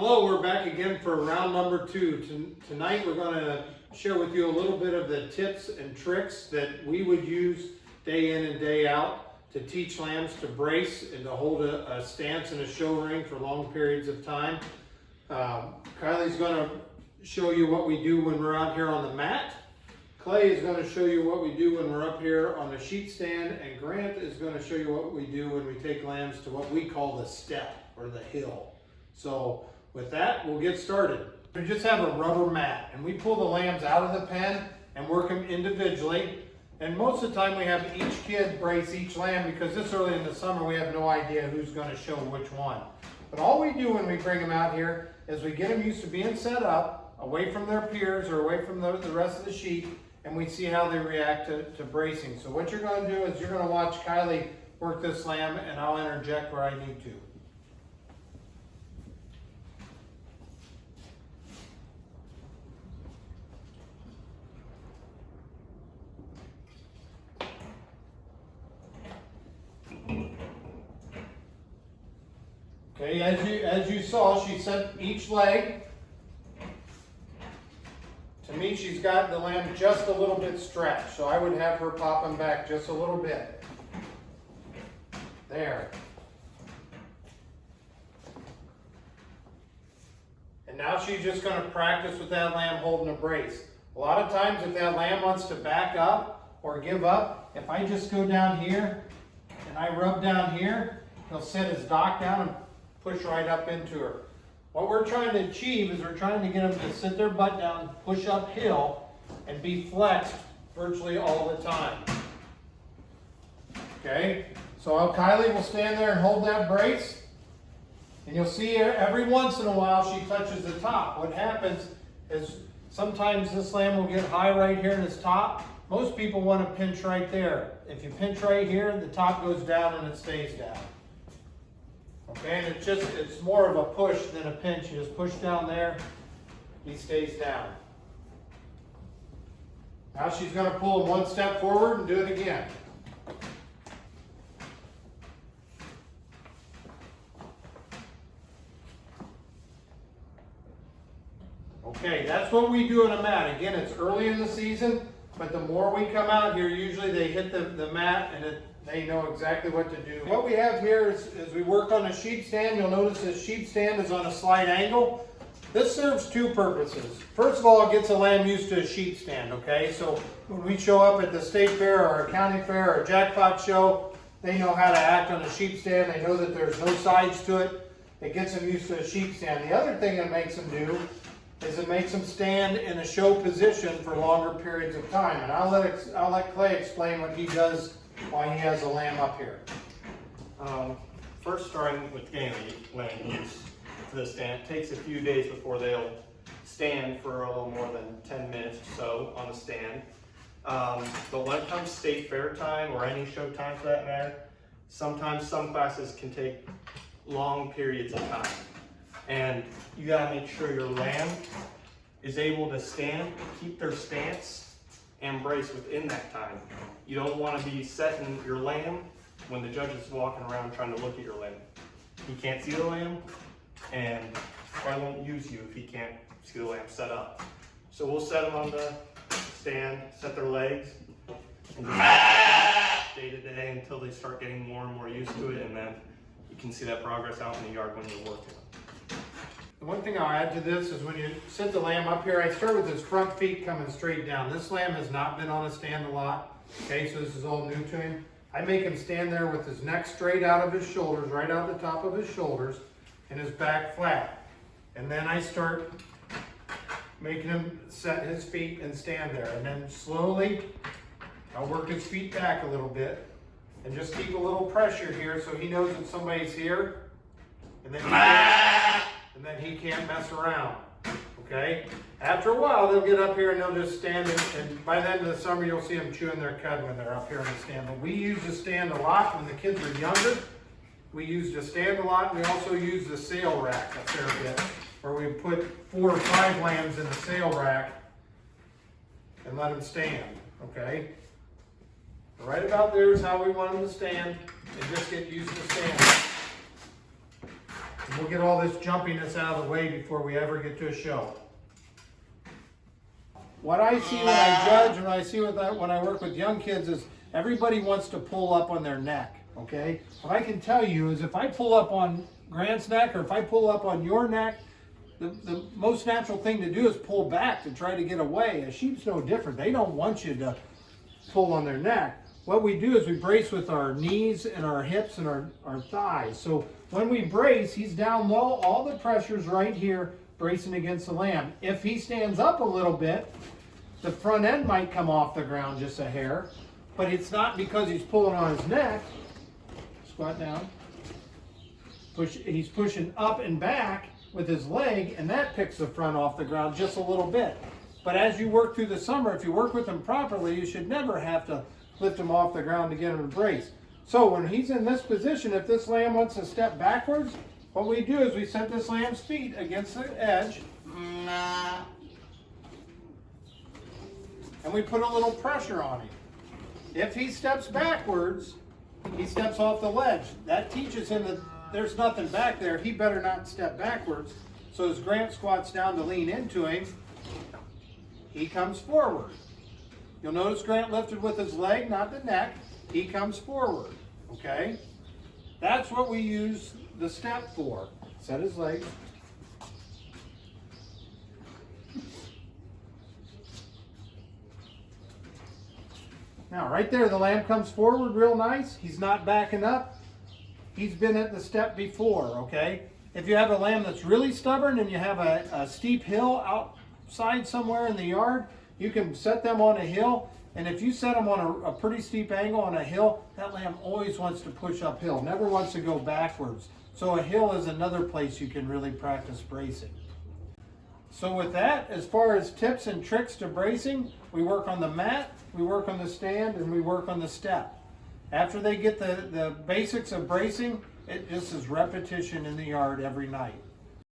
Hello, we're back again for round number 2. Tonight we're going to share with you a little bit of the tips and tricks that we would use day in and day out to teach lambs to brace and to hold a stance in a show ring for long periods of time. Kylie's going to show you what we do when we're out here on the mat. Clay is going to show you what we do when we're up here on the sheet stand, and Grant is going to show you what we do when we take lambs to what we call the step or the hill. So with that, we'll get started. We just have a rubber mat, and we pull the lambs out of the pen and work them individually. And most of the time we have each kid brace each lamb because this early in the summer we have no idea who's going to show which one. But all we do when we bring them out here is we get them used to being set up away from their peers or away from the rest of the sheep, and we see how they react to bracing. So what you're going to do is you're going to watch Kylie work this lamb, and I'll interject where I need to. Okay, as you saw, she set each leg. To me, she's got the lamb just a little bit stretched, so I would have her pop them back just a little bit. There. And now she's just going to practice with that lamb holding a brace. A lot of times, if that lamb wants to back up or give up, if I just go down here and I rub down here, he'll set his dock down and push right up into her. What we're trying to achieve is we're trying to get them to sit their butt down, push uphill, and be flexed virtually all the time. Okay, so Kylie will stand there and hold that brace, and you'll see every once in a while she touches the top. What happens is sometimes this lamb will get high right here in its top. Most people want to pinch right there. If you pinch right here, the top goes down and it stays down. Okay, and it's more of a push than a pinch. You just push down there, he stays down. Now she's going to pull him one step forward and do it again. Okay, that's what we do in a mat. Again, it's early in the season, but the more we come out here, usually they hit the mat and they know exactly what to do. What we have here is we work on a sheep stand. You'll notice this sheep stand is on a slight angle. This serves two purposes. First of all, it gets a lamb used to a sheep stand, okay? So when we show up at the state fair or a county fair or a jackpot show, they know how to act on a sheep stand. They know that there's no sides to it. It gets them used to a sheep stand. The other thing it makes them do is it makes them stand in a show position for longer periods of time. And I'll let Clay explain what he does why he has a lamb up here. First, starting with getting the lamb used to the stand, it takes a few days before they'll stand for a little more than 10 minutes or so on the stand. But when it comes state fair time or any show time for that matter, sometimes some classes can take long periods of time. And you gotta make sure your lamb is able to stand, keep their stance, and brace within that time. You don't want to be setting your lamb when the judge is walking around trying to look at your lamb. He can't see the lamb, and probably won't use you if he can't see the lamb set up. So we'll set them on the stand, set their legs, and just day to day until they start getting more and more used to it, and then you can see that progress out in the yard when you're working. The one thing I'll add to this is when you set the lamb up here, I start with his front feet coming straight down. This lamb has not been on a stand a lot, okay, so this is all new to him. I make him stand there with his neck straight out of his shoulders, right out the top of his shoulders, and his back flat. And then I start making him set his feet and stand there. And then slowly, I'll work his feet back a little bit and just keep a little pressure here so he knows that somebody's here. And then he can't mess around, okay? After a while, they'll get up here and they'll just stand, and by the end of the summer, you'll see them chewing their cud when they're up here on the stand. But we used the stand a lot when the kids were younger. We used the stand a lot. We also used the sail rack a fair bit, where we put 4 or 5 lambs in the sail rack and let them stand, okay? Right about there is how we want them to stand, and just get used to standing. And we'll get all this jumpiness out of the way before we ever get to a show. What I see when I judge, when I see when I work with young kids is everybody wants to pull up on their neck, okay? What I can tell you is if I pull up on Grant's neck or if I pull up on your neck, the most natural thing to do is pull back to try to get away. A sheep's no different. They don't want you to pull on their neck. What we do is we brace with our knees and our hips and our thighs. So when we brace, he's down low, all the pressure's right here, bracing against the lamb. If he stands up a little bit, the front end might come off the ground just a hair, but it's not because he's pulling on his neck. Squat down. He's pushing up and back with his leg, and that picks the front off the ground just a little bit. But as you work through the summer, if you work with him properly, you should never have to lift him off the ground to get him to brace. So when he's in this position, if this lamb wants to step backwards, what we do is we set this lamb's feet against the edge, and we put a little pressure on him. If he steps backwards, he steps off the ledge. That teaches him that there's nothing back there. He better not step backwards. So as Grant squats down to lean into him, he comes forward. You'll notice Grant lifted with his leg, not the neck. He comes forward, okay? That's what we use the step for. Set his legs. Now, right there, the lamb comes forward real nice. He's not backing up. He's been at the step before, okay? If you have a lamb that's really stubborn and you have a steep hill outside somewhere in the yard, you can set them on a hill. And if you set them on a pretty steep angle on a hill, that lamb always wants to push uphill, never wants to go backwards. So a hill is another place you can really practice bracing. So with that, as far as tips and tricks to bracing, we work on the mat, we work on the stand, and we work on the step. After they get the basics of bracing, it just is repetition in the yard every night.